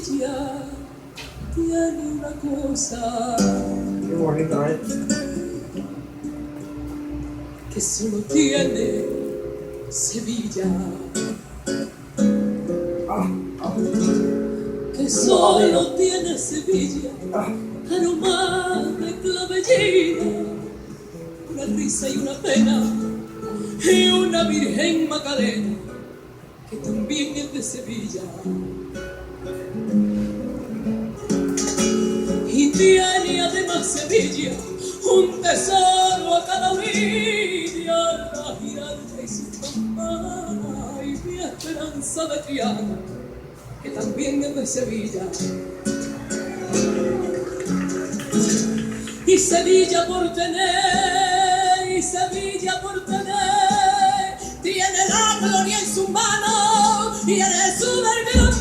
Sevilla tiene una cosa Qué bonita, ¿eh? que solo tiene Sevilla, que solo tiene Sevilla, aroma de clavellina, una risa y una pena, y una Virgen Macarena, que también es de Sevilla. Y tiene además Sevilla un tesoro a cada orilla, la Giralda y su campana, y mi esperanza de Triana, que también es de Sevilla. Y Sevilla por tener, y Sevilla por tener, tiene la gloria en su mano y en su vergüenza